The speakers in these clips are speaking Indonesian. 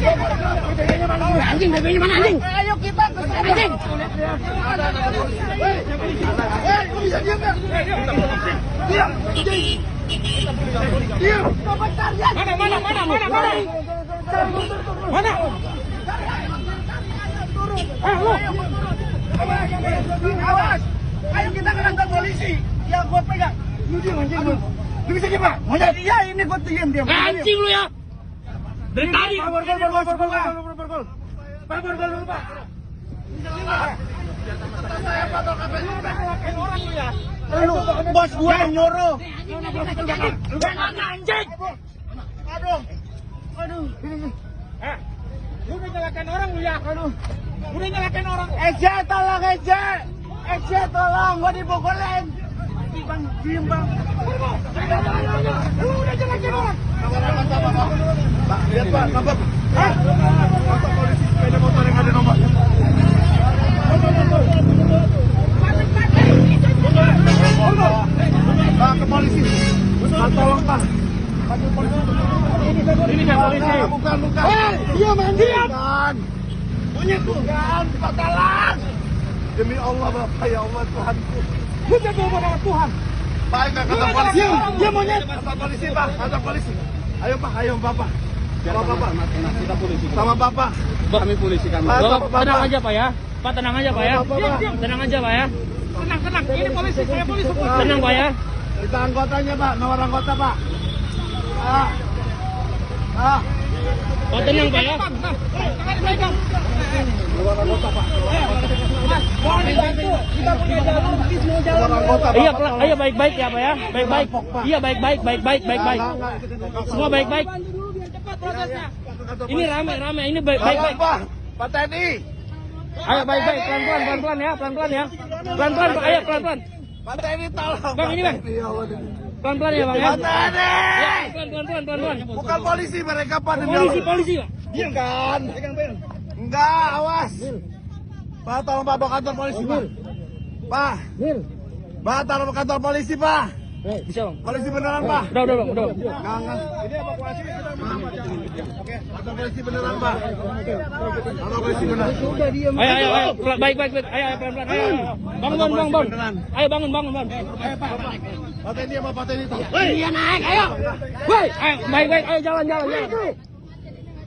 Anjing, BB-nya mana anjing? Ayo kita ke sana. Anjing. Bisa diam ya? Diam. Diam. Mana? Lu. Awas. Ayo kita ke kantor polisi. Ya gua pegang. Lu diam anjing lu. Lu bisa diam Pak? Mau jadi ya ini gua diam. Anjing lu ya. Dari tadi. Pak dulu Pak. Saya patrol KPI. Orang lu ya. Lu bos gua yang nyuruh. Anjing. Aduh. Lu udah nyalakan orang lu ya? Udah nyalakan orang. Eja tolong Eja tolong gua dipukulin. Bang, diem bang. Lu udah nyalakan orang. Pak, lihat Pak, nampak. Motor polisi, sepeda motor yang ada nomor. Pak, ke polisi. Pak, tolong Pak. Ini kan polisi. Bukan. Diam. Bukan. Bukan, Pak tolong. Demi Allah Bapak, ya Allah Tuhanku. Lu jago sama Tuhan. Pak, ke kantor polisi. Dia monyet. Kantor polisi Pak, kantor polisi. Ayo Pak, Bapak. Sama Bapak. Kita polisi. Sama Bapak. Kami polisi kami. Pak, sama Tenang Bapak. aja Pak ya. Pak tenang aja Pak ya. Diam. Tenang aja Pak ya. Tenang. Ini polisi, saya polisi. Tenang Pak ya. Kita anggotanya Pak, nomor anggota Pak. Pak tenang Pak ya. Nomor anggota Pak. Kita punya jalan, semua jalan. Nomor anggota Pak. Iya, ayo baik-baik ya Pak ya. Baik-baik. Iya baik-baik. Semua baik-baik. Ini rame. Ini baik-baik. Pak Teddy. Ayo baik-baik, pelan-pelan ya. Pelan-pelan Pak, ayo pelan-pelan. Pak Teddy tolong. Bang, ini, Bang. Ya Allah. Pelan-pelan ya Bang ya. Pak Teddy. Ya, pelan-pelan. Bukan polisi mereka Pak. demi Polisi Allah. Pak. Bukan. Enggak, awas. Pak, tolong Pak bawa kantor polisi Pak. Pak. Pak, tolong ke kantor polisi Pak. Bisa Bang. Polisi beneran Pak. Udah. Enggak. Ini evakuasi kita Oke, kantor polisi beneran Pak. Kantor polisi beneran. Ayo. Baik. Ayo pelan-pelan. Ayo. Bangun. Ayo bangun. Pak Teddy apa Pak Teddy? Iya naik, ayo. Woi, ayo baik. Ayo jalan.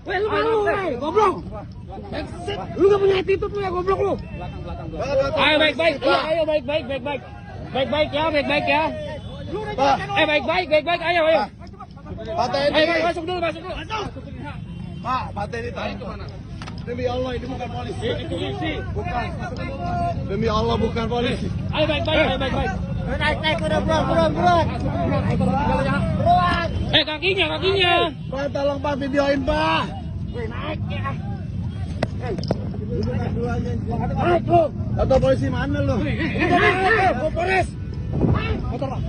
Woi, lu malu, goblok. Lu gak punya attitude lu ya, goblok lu. Ayo baik. Ayo baik. Baik ya. Pak. Baik. Ayo. Pak Teddy. Ayo masuk dulu. Pak Teddy tarik kemana? Demi Allah ini bukan polisi. Ini polisi. Bukan. Demi Allah bukan polisi. Ayo baik. Naik udah buruan. Kakinya. Pak tolong Pak videoin Pak. Naik ya. Naik lu. Kantor polisi mana lu? Polres. Motor Pak.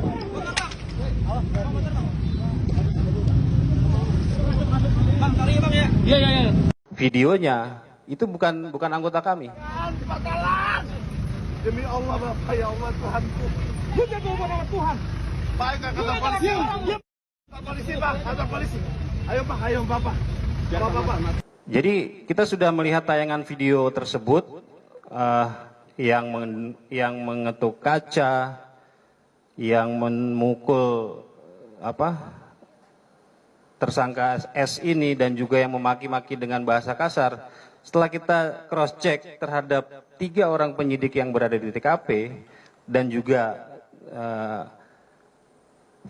Bang, sorry Bang ya. Iya. Videonya itu bukan anggota kami. Pak tolong. Demi Allah Bapak, ya Allah Tuhanku. Lu jago sama Tuhan. Pak ke kantor polisi. Kantor polisi Pak, kantor polisi. Ayo Bapak. Bapak. Jadi kita sudah melihat tayangan video tersebut yang mengetuk kaca, yang memukul tersangka S ini dan juga yang memaki-maki dengan bahasa kasar. Setelah kita cross check terhadap 3 orang penyidik yang berada di TKP dan juga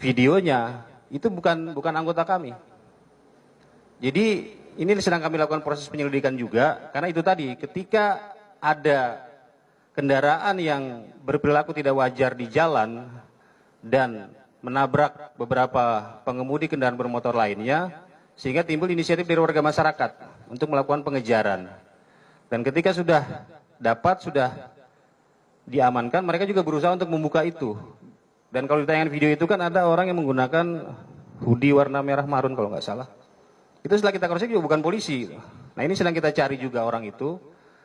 videonya itu bukan anggota kami. Jadi ini sedang kami lakukan proses penyelidikan juga karena itu tadi ketika ada kendaraan yang berperilaku tidak wajar di jalan dan menabrak beberapa pengemudi kendaraan bermotor lainnya sehingga timbul inisiatif dari warga masyarakat untuk melakukan pengejaran. Dan ketika sudah diamankan, mereka juga berusaha untuk membuka itu. Dan kalau di tayangan video itu kan ada orang yang menggunakan hoodie warna merah marun kalau nggak salah. Itu setelah kita cross check juga bukan polisi. Nah ini sedang kita cari juga orang itu.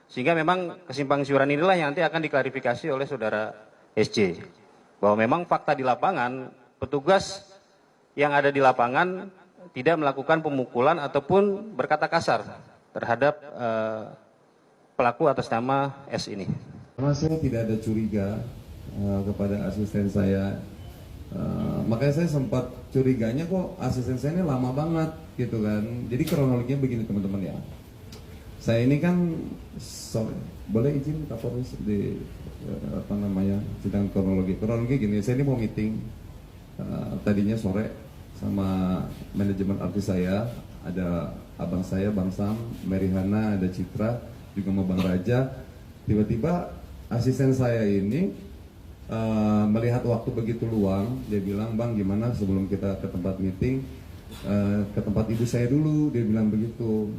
Sehingga memang kesimpang siuran inilah yang nanti akan diklarifikasi oleh saudara SC. Bahwa memang fakta di lapangan, petugas yang ada di lapangan tidak melakukan pemukulan ataupun berkata kasar terhadap pelaku atas nama S ini. Karena saya tidak ada curiga kepada asisten saya, makanya saya sempat curiganya kok asisten saya ini lama banget gitu kan. Jadi kronologinya begini teman-teman ya. Saya ini kan boleh izin Kapolres di sidang kronologi. Kronologi gini, saya ini mau meeting tadinya sore sama manajemen artis saya, ada abang saya Bang Sam, Mary Hana, ada Citra, juga sama Bang Raja. Tiba-tiba asisten saya ini melihat waktu begitu luang, dia bilang, "Bang, gimana sebelum kita ke tempat meeting, ke tempat ibu saya dulu," dia bilang begitu.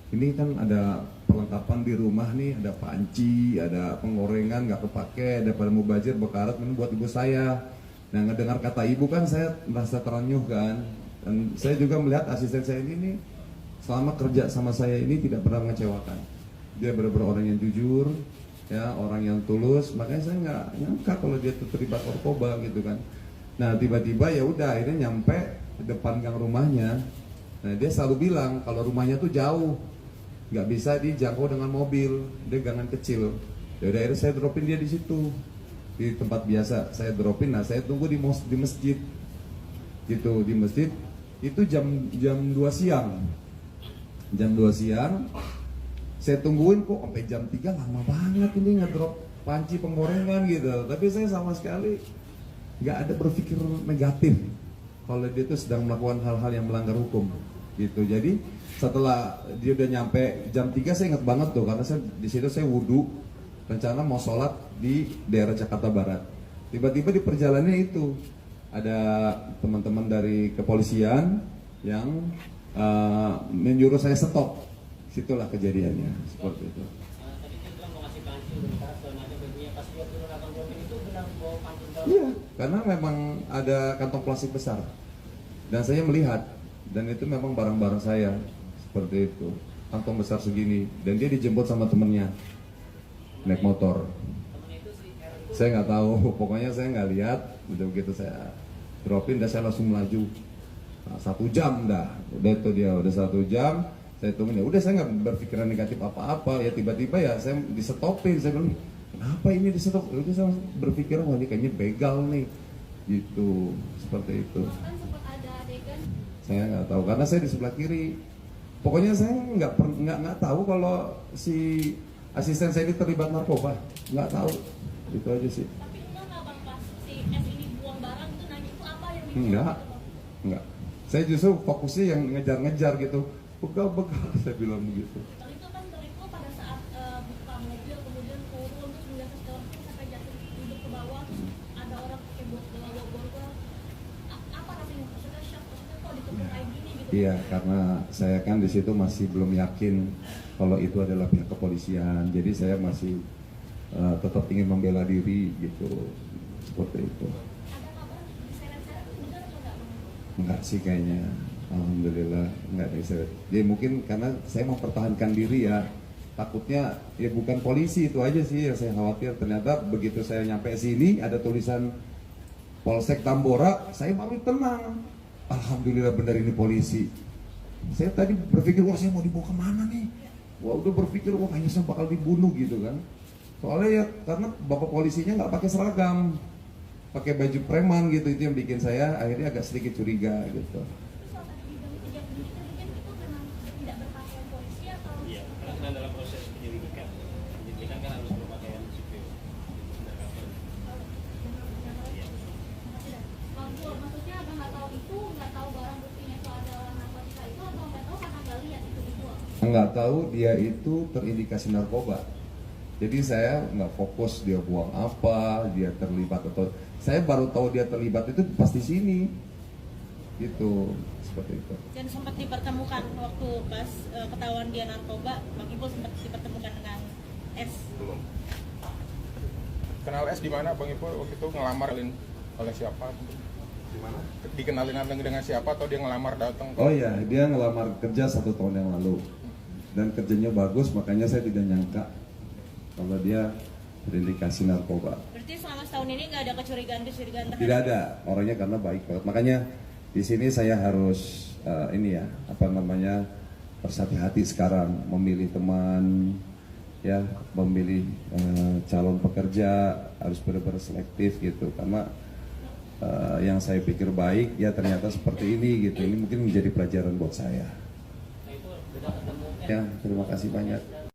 Ini kan ada perlengkapan di rumah nih, ada panci, ada penggorengan nggak kepake, ada pada mubazir bekarat ini buat ibu saya. Nah, ngedengar kata ibu kan saya merasa terenyuh kan. Dan saya juga melihat asisten saya ini selama kerja sama saya ini tidak pernah mengecewakan. Dia benar-benar orang yang jujur, ya, orang yang tulus. Makanya saya nggak nyangka kalau dia terlibat narkoba gitu kan. Nah, tiba-tiba ya udah akhirnya nyampe depan gang rumahnya. Nah, dia selalu bilang kalau rumahnya tuh jauh, nggak bisa dijangkau dengan mobil, dia gangan kecil. Ya udah akhirnya saya dropin dia di situ, di tempat biasa saya dropin. Nah, saya tunggu di masjid gitu, di masjid itu jam 2 siang. Jam 2 siang saya tungguin kok sampai jam 3, lama banget ini ngedrop panci penggorengan gitu. Tapi saya sama sekali nggak ada berpikir negatif kalau dia itu sedang melakukan hal-hal yang melanggar hukum gitu. Jadi setelah dia udah nyampe jam 3, saya ingat banget tuh karena saya di situ saya wudhu, rencana mau sholat di daerah Jakarta Barat. Tiba-tiba di perjalanannya itu ada teman-teman dari kepolisian yang menyuruh saya stop. Situlah kejadiannya seperti itu. Iya, karena memang ada kantong plastik besar dan saya melihat, dan itu memang barang-barang saya seperti itu, kantong besar segini, dan dia dijemput sama temennya naik motor. Saya nggak tahu, pokoknya saya nggak lihat. Udah begitu saya dropin dan saya langsung melaju. Nah, 1 jam dah, udah itu dia udah 1 jam. Saya tungguin, ya udah saya nggak berpikiran negatif apa-apa. Ya tiba-tiba ya saya disetopin, saya bilang, kenapa ini disetop? Udah saya berpikir, wah ini kayaknya begal nih, gitu, seperti itu. Saya nggak tahu karena saya di sebelah kiri. Pokoknya saya nggak tahu kalau si asisten saya ini terlibat narkoba, nggak tahu. Itu aja sih. Tapi enggak bang, pas si S ini buang barang itu nanya itu apa yang bikin? Enggak. Saya justru fokusnya yang ngejar-ngejar gitu. Begal, saya bilang begitu. Kalau itu kan terikut pada saat buka mobil kemudian turun terus melihat segala macam sampai jatuh duduk ke bawah, terus ada orang pakai borgol. Apa rasanya? Maksudnya shock, maksudnya kok ditutup kayak gini gitu? Iya, karena saya kan di situ masih belum yakin kalau itu adalah pihak kepolisian. Jadi saya masih tetap ingin membela diri gitu, seperti itu. Ada kabar diseret-seret benar atau enggak? Enggak sih kayaknya, alhamdulillah enggak diseret. Jadi mungkin karena saya mempertahankan diri ya, takutnya ya bukan polisi, itu aja sih yang saya khawatir. Ternyata begitu saya nyampe sini ada tulisan Polsek Tambora, saya baru tenang. Alhamdulillah benar ini polisi. Saya tadi berpikir, wah saya mau dibawa kemana nih? Wah udah berpikir, wah kayaknya saya bakal dibunuh gitu kan. Soalnya ya karena bapak polisinya nggak pakai seragam, pakai baju preman gitu, itu yang bikin saya akhirnya agak sedikit curiga gitu. Terus kalau tadi dibilang mungkin itu memang tidak berpakaian polisi atau? Iya, karena dalam proses penyelidikan kan harus berpakaian sipil. Maksudnya abang nggak tahu itu, nggak tahu barang buktinya itu adalah narkotika itu, atau nggak tahu karena nggak lihat itu dijual? Nggak tahu dia itu terindikasi narkoba. Jadi saya nggak fokus dia buang apa, dia terlibat atau saya baru tahu dia terlibat itu pas di sini, gitu, seperti itu. Dan sempat dipertemukan waktu pas ketahuan dia narkoba, Bang Ipul sempat dipertemukan dengan S. Belum. Kenal S di mana Bang Ipul waktu itu ngelamar oleh siapa? Di mana? Dikenalin dengan siapa atau dia ngelamar datang? Oh iya, dia ngelamar kerja 1 tahun yang lalu dan kerjanya bagus, makanya saya tidak nyangka kalau dia terindikasi narkoba. Berarti selama setahun ini nggak ada kecurigaan terhadap? Tidak ada, orangnya karena baik banget. Makanya di sini saya harus ini ya, apa namanya, harus hati-hati sekarang memilih teman, ya, memilih calon pekerja harus benar-benar selektif gitu, karena yang saya pikir baik ya ternyata seperti ini gitu. Ini mungkin menjadi pelajaran buat saya. Ya, terima kasih banyak.